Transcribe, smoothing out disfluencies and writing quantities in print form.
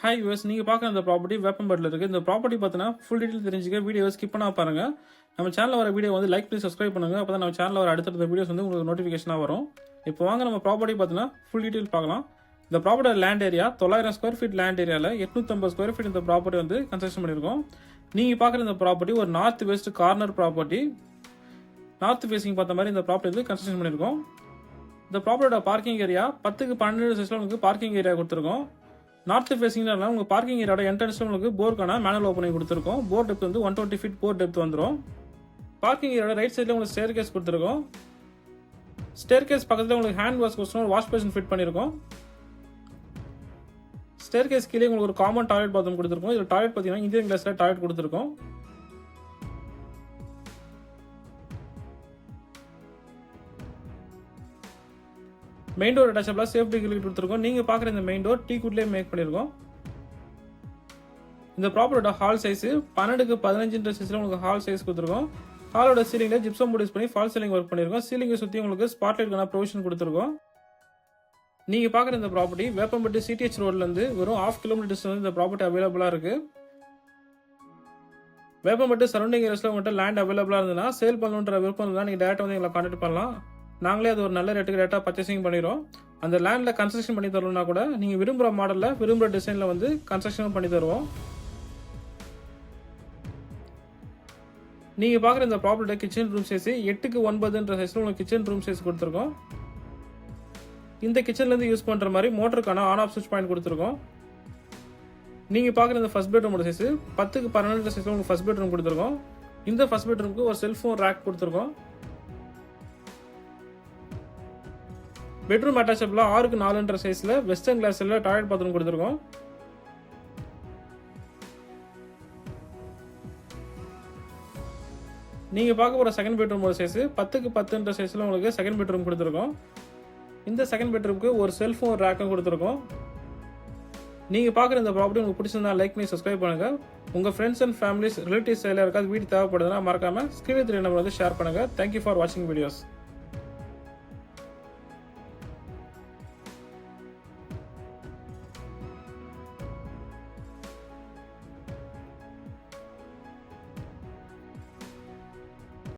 Hi US நீங்கள் பார்க்குற இந்த ப்ராப்பர்ட்டி வேப்பம்பேட்டில் இருக்குது. இந்த ப்ராப்பர்ட்டி பார்த்தீங்கன்னா ஃபுல் டீட்டெயில் தெரிஞ்சுக்க வீடியோ ஸ்கிப் பண்ணால் பாருங்கள். நம்ம சேனலில் வர வீடியோ வந்து லைக் பண்ணி சப்ஸ்கிரைப் பண்ணுங்கள். அப்போ தான் நம்ம சேனலில் வர அடுத்தடுத்த வீடியோஸ் வந்து உங்களுக்கு நோட்டிஃபிகேஷனாக வரும். இப்போ வாங்க நம்ம ப்ராப்பர்ட்டி பார்த்தீங்கன்னா ஃபுல் டீட்டெயில் பார்க்கலாம். இந்த ப்ராப்பர்ட்டியோட land area 900 square feet land ஏரியாவில் 850 ஸ்கொயர் ஃபீட் இந்த ப்ராப்பர்ட்டி வந்து கன்ஸ்ட்ரக்ஷன் பண்ணியிருக்கோம். நீங்கள் பார்க்குற இந்த ப்ராப்பர்ட்டி ஒரு north west corner property. North facing பார்த்த மாதிரி இந்த ப்ராப்பர்ட்டி வந்து கன்ஸ்ட்ரக்ஷன் பண்ணியிருக்கோம். இந்த ப்ராப்பர்ட்டியோட பார்க்கிங் ஏரியா 10க்கு 12 சைஸில் உங்களுக்கு பார்க்கிங் ஏரியா கொடுத்துருக்கோம். நார்த் ஃபேஸிங்னால உங்கள் பார்க்கிங் ஏரியாவோட என்ட்ரன்ஸில் உங்களுக்கு போர்க்கான மேனுவல் ஓப்பனிங் கொடுத்துருக்கோம். போர் டெப்த் வந்து 120 ஃபீட் போர் டெப்த் வந்துடும். பார்க்கிங் ஏரியாவோட ரைட் சைடில் உங்களுக்கு ஸ்டேர் கேஸ் கொடுத்துருக்கோம். ஸ்டேர் கேஸ் பக்கத்தில் உங்களுக்கு hand wash question wash basin fit பண்ணியிருக்கோம். ஸ்டேர் கேஸ் கீழே உங்களுக்கு ஒரு காமன் டாய்லெட் பாத்ரூம் கொடுத்துருக்கோம். இதில் டாய்லெட் பார்த்தீங்கன்னா இந்தியன் கிளாஸில் டாய்லெட் கொடுத்துருக்கோம். மெயின் டோர் அட்டாச்சபிளாக சேஃப்டி கிரில் கொடுத்துருக்கோம். நீங்கள் பார்க்குற இந்த மெயின் டோர் டீ குட்லேயே மேக் பண்ணியிருக்கோம். இந்த ப்ராப்பர்ட்டியோட ஹால் சைஸ் 12க்கு 15 சைஸில் உங்களுக்கு ஹால் சைஸ் கொடுத்துருக்கோம். ஹாலோட சீலிங்கில் ஜிப்சம் போர்ட் யூஸ் பண்ணி ஃபால் சீலிங் ஒர்க் பண்ணியிருக்கோம். சீலிங்கை சுற்றி உங்களுக்கு ஸ்பாட்லைட்கான ப்ரொவிஷன் கொடுத்துருக்கோம். நீங்கள் பார்க்குற இந்த ப்ராப்பர்ட்டி வேப்பம்பட்டி சிடிஹெச் ரோட்லேருந்து வெறும் 1/2 கிலோமீட்டர் டிஸ்டன்ஸ் இந்த ப்ராப்பர்ட்டி அவைலபிளாக இருக்குது. வேப்பம்பட்டி சரௌண்டிங் ஏரியாஸில் உங்கள்கிட்ட லேண்ட் அவைலபிளாக இருந்ததுன்னா சேல் பண்ணணுன்ற விருப்பம் இருந்தால் நீங்கள் டேரெக்டாக வந்து எங்களை கான்டாக்ட் பண்ணலாம். நாங்களே அது ஒரு நல்ல ரேட்டுக்கு டேட்டா பர்ச்சேசிங் பண்ணிடுறோம். அந்த லேண்டில் கன்ஸ்ட்ரக்ஷன் பண்ணி தரணும்னா கூட நீங்கள் விரும்புகிற மாடலில் விரும்புகிற டிசைனில் வந்து கன்ஸ்ட்ரக்ஷன் பண்ணி தருவோம். நீங்கள் பார்க்குற இந்த ப்ராப்பர்ட்டியோட கிச்சன் ரூம் சைஸ் 8க்கு 9 சைஸில் உங்களுக்கு கிச்சன் ரூம் சைஸ் கொடுத்துருக்கோம். இந்த கிச்சன்லேருந்து யூஸ் பண்ணுற மாதிரி மோட்டருக்கான ஆன் ஆஃப் சுவிட்ச் பாயிண்ட் கொடுத்துருக்கோம். நீங்கள் பார்க்குற இந்த ஃபர்ஸ்ட் பெட்ரூமோட சைஸ் 10க்கு 12 சைஸில் உங்களுக்கு ஃபர்ஸ்ட் பெட்ரூம் கொடுத்துருக்கோம். இந்த ஃபர்ஸ்ட் பெட்ரூமுக்கு ஒரு செல்ஃபோன் ரேக் கொடுத்துருக்கோம். பெட்ரூம் அட்டாச்சபிளாக 6க்கு 4 சைஸில் வெஸ்டர்ன் கிளாஸில் டாய்லெட் பாத்ரூம் கொடுத்துருக்கோம். நீங்கள் பார்க்க போகிற செகண்ட் பெட்ரூமோட சைஸ் 10க்கு 10 சைஸில் உங்களுக்கு செகண்ட் பெட்ரூம் கொடுத்துருக்கோம். இந்த செகண்ட் பெட்ரூமுக்கு ஒரு செல்ஃபோன் ரேக்கும் கொடுத்துருக்கோம். நீங்கள் பார்க்குற இந்த ப்ராப்பர்ட்டி உங்களுக்கு பிடிச்சிருந்தா லைக் பண்ணி சப்ஸ்கிரைப் பண்ணுங்கள். உங்கள் ஃப்ரெண்ட்ஸ் அண்ட் ஃபேமிலிஸ் ரிலேட்டிவ்ஸ் எல்லாம் இருக்காது வீடு தேவைப்படுதுன்னா மறக்காமல் ஸ்க்ரீன் 3 நம்பர் வந்து ஷேர் பண்ணுங்கள். தேங்க்யூ ஃபார் வாட்சிங் வீடியோஸ்.